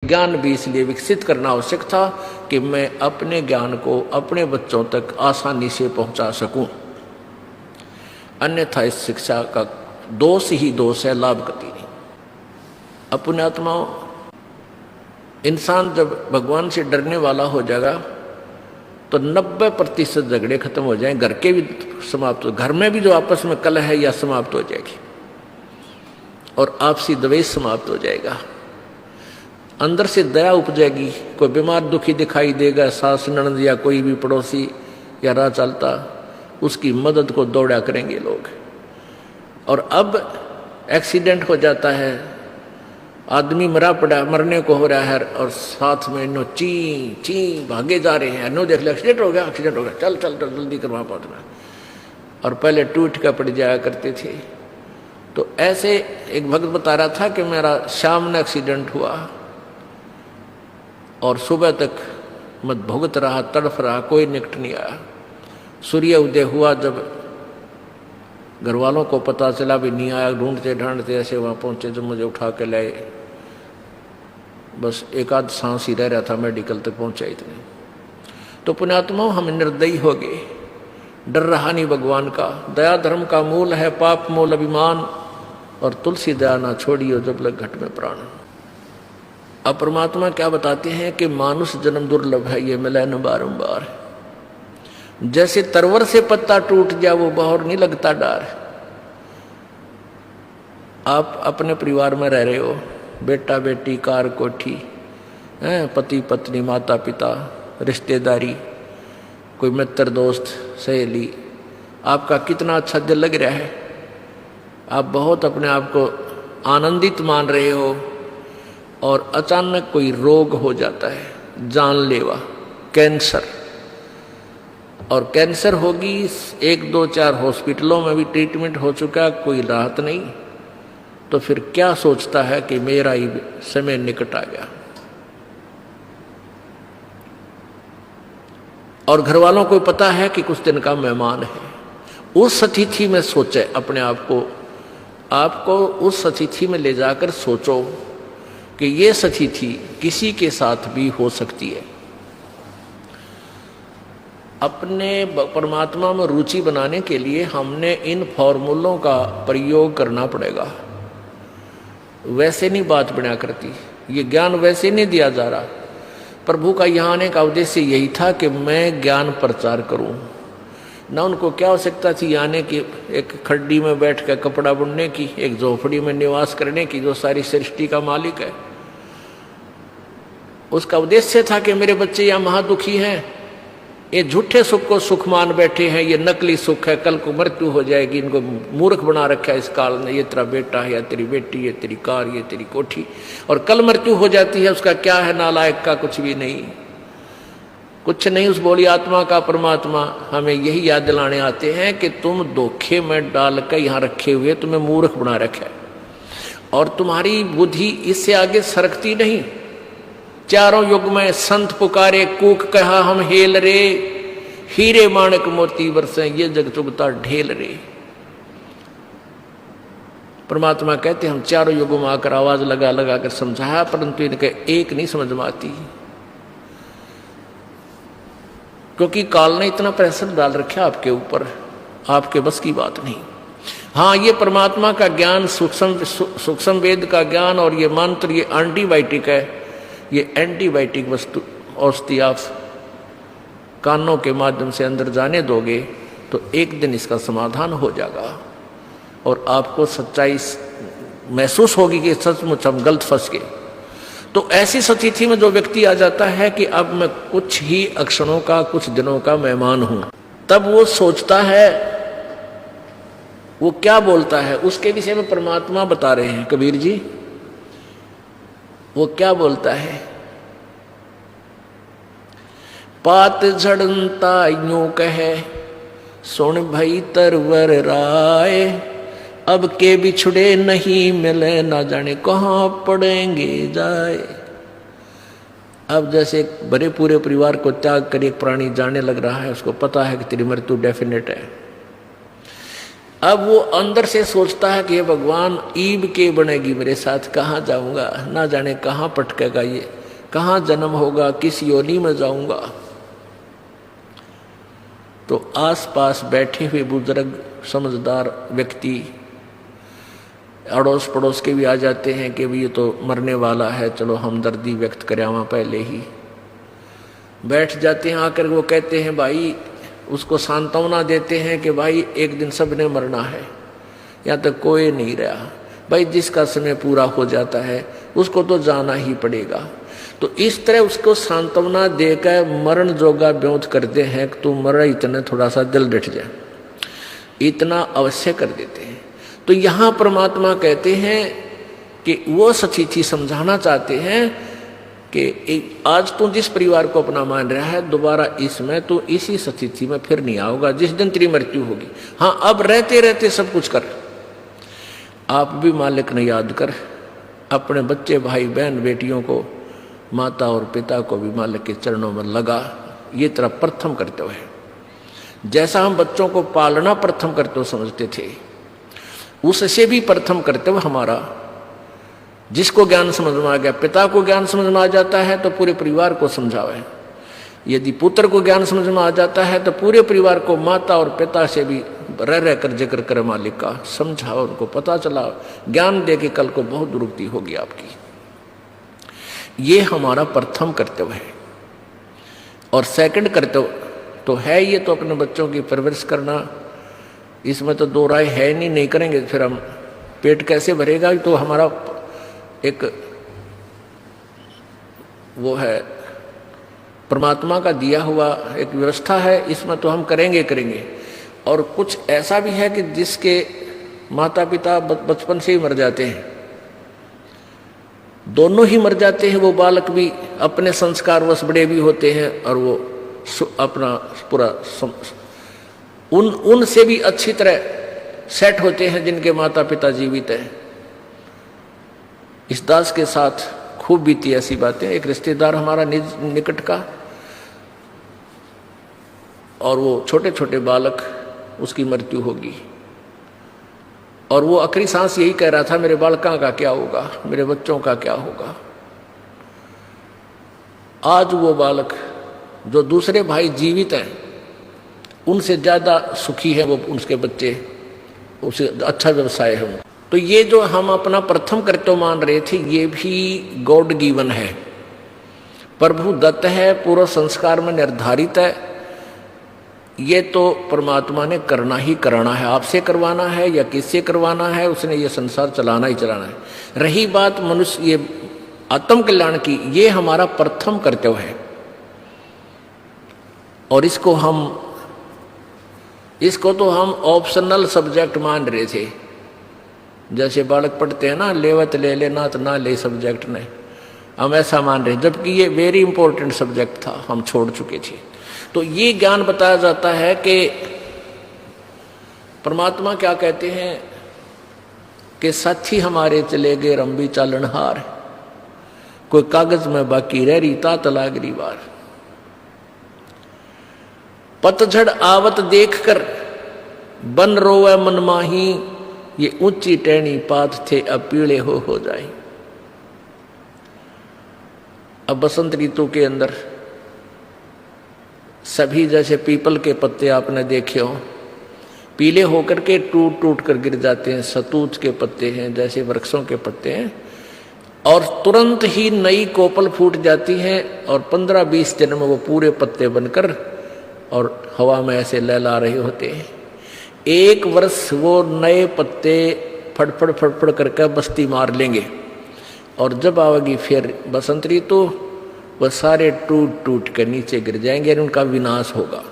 ज्ञान भी इसलिए विकसित करना आवश्यक था कि मैं अपने ज्ञान को अपने बच्चों तक आसानी से पहुंचा सकूं। अन्यथा इस शिक्षा का दोष ही दोष है, लाभ कति नहीं। अपने आत्माओं, इंसान जब भगवान से डरने वाला हो जाएगा तो 90% झगड़े खत्म हो जाएं, घर के भी समाप्त हो, घर में भी जो आपस में कलह है या समाप्त हो जाएगी और आपसी द्वेष समाप्त हो जाएगा। अंदर से दया उपजेगी। कोई बीमार दुखी दिखाई देगा, सास ननद या कोई भी पड़ोसी या राह चलता, उसकी मदद को दौड़ा करेंगे लोग। और अब एक्सीडेंट हो जाता है, आदमी मरा पड़ा, मरने को हो रहा है और साथ में नो ची ची भागे जा रहे हैं, नो देख ले एक्सीडेंट हो गया, एक्सीडेंट हो गया, चल चल चल जल्दी करवा पहुंचना। और पहले टूट कर पड़ जाया करते थे। तो ऐसे एक भक्त बता रहा था कि मेरा शाम में एक्सीडेंट हुआ और सुबह तक मैं भुगत रहा, तड़फ रहा, कोई निकट नहीं आया। सूर्य उदय हुआ, जब घर वालों को पता चला भी नहीं आया, ढूंढते ढांढते ऐसे वहाँ पहुँचे, जब मुझे उठा के लाए, बस एक आध सांस ही रह रहा था, मेडिकल तक पहुँचा इतने। तो पुण्यात्माओं, हम निर्दयी हो गए, डर रहा नहीं भगवान का। दया धर्म का मूल है, पाप मूल अभिमान, और तुलसी दया ना छोड़ियो जब लग घट में प्राण। अब परमात्मा क्या बताते हैं कि मानुष जन्म दुर्लभ है, ये मिला न बारंबार। जैसे तरवर से पत्ता टूट जाए वो बाहर नहीं लगता डार। आप अपने परिवार में रह रहे हो, बेटा बेटी, कार कोठी, पति पत्नी, माता पिता, रिश्तेदारी, कोई मित्र दोस्त सहेली, आपका कितना अच्छा दिल लग रहा है, आप बहुत अपने आप को आनंदित मान रहे हो, और अचानक कोई रोग हो जाता है जानलेवा, कैंसर। और कैंसर होगी, 1 2 4 हॉस्पिटलों में भी ट्रीटमेंट हो चुका, कोई राहत नहीं। तो फिर क्या सोचता है कि मेरा ही समय निकट आ गया। और घर वालों को पता है कि कुछ दिन का मेहमान है। उस अतिथि में सोचे अपने आप को उस अतिथि में ले जाकर सोचो कि ये अतिथि किसी के साथ भी हो सकती है। अपने परमात्मा में रुचि बनाने के लिए हमने इन फॉर्मूलों का प्रयोग करना पड़ेगा। वैसे नहीं बात बना करती, ये ज्ञान वैसे नहीं दिया जा रहा। प्रभु का यहाँ आने का उद्देश्य यही था कि मैं ज्ञान प्रचार करूं। ना उनको क्या आवश्यकता थी आने की, एक खड्डी में बैठ कर कपड़ा बुनने की, एक झोपड़ी में निवास करने की, जो सारी सृष्टि का मालिक है। उसका उद्देश्य था कि मेरे बच्चे यहाँ महादुखी हैं, ये झूठे सुख को सुख मान बैठे हैं, ये नकली सुख है, कल को मृत्यु हो जाएगी, इनको मूर्ख बना रखा है इस काल ने। ये तेरा बेटा है या तेरी बेटी, ये तेरी कार, ये तेरी कोठी, और कल मृत्यु हो जाती है, उसका क्या है, नालायक का कुछ भी नहीं, कुछ नहीं। उस बोली आत्मा का परमात्मा हमें यही याद दिलाने आते हैं कि तुम धोखे में डाल कर यहाँ रखे हुए तुम्हें मूर्ख बना रखा है, और तुम्हारी बुद्धि इससे आगे सरकती नहीं। चारों युग में संत पुकारे, कूक कहा हम हेल रे, हीरे माणक मोती बरसे, ये जग चुगता ढेल रे। परमात्मा कहते हम चारों युगों में आकर आवाज लगा लगा कर समझाया, परंतु इनके एक नहीं समझ में आती, क्योंकि काल ने इतना प्रेशर डाल रखा आपके ऊपर, आपके बस की बात नहीं। हाँ, ये परमात्मा का ज्ञान, सूक्ष्म वेद का ज्ञान और ये मंत्र, ये एंटीबायोटिक है, ये एंटीबायोटिक वस्तु औषधि आप कानों के माध्यम से अंदर जाने दोगे तो एक दिन इसका समाधान हो जाएगा और आपको सच्चाई महसूस होगी कि सचमुच हम गलत फंस गए। तो ऐसी स्थिति में जो व्यक्ति आ जाता है कि अब मैं कुछ ही क्षणों का, कुछ दिनों का मेहमान हूं, तब वो सोचता है, वो क्या बोलता है, उसके विषय में परमात्मा बता रहे हैं कबीर जी। वो क्या बोलता है, पात झड़ता यूं कहे, सुन भई तरवर राय, अब के बिछड़े नहीं मिले, ना जाने कहाँ पड़ेंगे जाए। अब जैसे बड़े पूरे परिवार को त्याग कर एक प्राणी जाने लग रहा है, उसको पता है कि तेरी मृत्यु डेफिनेट है, अब वो अंदर से सोचता है कि ये भगवान ईब के बनेगी मेरे साथ, कहाँ जाऊंगा, ना जाने कहाँ पटकेगा ये, कहाँ जन्म होगा, किस योनि में जाऊंगा। तो आसपास बैठे हुए बुजुर्ग समझदार व्यक्ति अड़ोस पड़ोस के भी आ जाते हैं कि भाई ये तो मरने वाला है, चलो हमदर्दी व्यक्त करें वहाँ पहले ही बैठ जाते हैं। आकर वो कहते हैं भाई, उसको सांत्वना देते हैं कि भाई एक दिन सबने मरना है, यहाँ तक कोई नहीं रहा भाई, जिसका समय पूरा हो जाता है उसको तो जाना ही पड़ेगा। तो इस तरह उसको सांत्वना देकर मरण जोगा ब्योत करते हैं कि तू मर, इतना थोड़ा सा दिल डट जाए, इतना अवश्य कर देते हैं। तो यहाँ परमात्मा कहते हैं कि वो सचीथी समझाना चाहते हैं कि आज तू जिस परिवार को अपना मान रहा है, दोबारा इसमें तू इसी सचीथी में फिर नहीं आओगा जिस दिन तेरी मृत्यु होगी। हाँ, अब रहते रहते सब कुछ कर, आप भी मालिक ने याद कर, अपने बच्चे भाई बहन बेटियों को, माता और पिता को भी मालिक के चरणों में लगा। ये तरह प्रथम कर्तव्य है। जैसा हम बच्चों को पालना प्रथम कर्तव्य समझते थे, उससे भी प्रथम कर्तव्य हमारा, जिसको ज्ञान समझ में आ गया, पिता को ज्ञान समझ में आ जाता है तो पूरे परिवार को समझावे। यदि पुत्र को ज्ञान समझ में आ जाता है तो पूरे परिवार को माता और पिता से भी रह कर जिक्र करे मालिक का, समझाओ, उनको पता चला, ज्ञान दे के कल को बहुत दुरुक्ति होगी आपकी। ये हमारा प्रथम कर्तव्य है। और सेकंड कर्तव्य तो है ये, तो अपने बच्चों की परवरिश करना, इसमें तो दो राय है नहीं करेंगे फिर हम पेट कैसे भरेगा। तो हमारा एक वो है परमात्मा का दिया हुआ एक व्यवस्था है, इसमें तो हम करेंगे। और कुछ ऐसा भी है कि जिसके माता पिता बचपन से ही मर जाते हैं, दोनों ही मर जाते हैं, वो बालक भी अपने संस्कारवश बड़े भी होते हैं और वो अपना पूरा उनसे भी अच्छी तरह सेट होते हैं जिनके माता पिता जीवित हैं। इस दास के साथ खूब बीती ऐसी बातें। एक रिश्तेदार हमारा निकट का, और वो छोटे छोटे बालक, उसकी मृत्यु होगी, और वो आखिरी सांस यही कह रहा था, मेरे बालकों का क्या होगा, मेरे बच्चों का क्या होगा। आज वो बालक जो दूसरे भाई जीवित हैं उनसे ज्यादा सुखी है वो उसके बच्चे, उसे अच्छा व्यवसाय है। तो ये जो हम अपना प्रथम कर्तव्य मान रहे थे, ये भी गॉड गिवन है, प्रभु दत्त है, पूर्व संस्कार में निर्धारित है। ये तो परमात्मा ने करना ही कराना है, आपसे करवाना है या किससे करवाना है, उसने ये संसार चलाना ही चलाना है। रही बात मनुष्य ये आत्म कल्याण की, ये हमारा प्रथम कर्तव्य है। और इसको तो हम ऑप्शनल सब्जेक्ट मान रहे थे। जैसे बालक पढ़ते हैं ना, लेवत ले ले ना तो ना ले सब्जेक्ट ने, हम ऐसा मान रहे, जबकि ये वेरी इंपॉर्टेंट सब्जेक्ट था, हम छोड़ चुके थे। तो ये ज्ञान बताया जाता है कि परमात्मा क्या कहते हैं कि साथी हमारे चले गए रंबी चालनहार, कोई कागज में बाकी रह रही ता तलागरी बार। पतझड़ आवत देखकर बन रोवे मनमाही, ये ऊंची टहनी पात थे अब पीले हो जाए। अब बसंत ऋतु के अंदर सभी जैसे पीपल के पत्ते आपने देखे हो, पीले होकर के टूट टूट कर गिर जाते हैं। सतूत के पत्ते हैं जैसे वृक्षों के पत्ते हैं, और तुरंत ही नई कोपल फूट जाती है और 15-20 दिन में वो पूरे पत्ते बनकर और हवा में ऐसे लहला रहे होते हैं। एक वर्ष वो नए पत्ते फड़फड़ फड़फड़ करके बस्ती मार लेंगे, और जब आवेगी फिर बसंत ऋतु, वह सारे टूट टूट कर नीचे गिर जाएंगे और उनका विनाश होगा।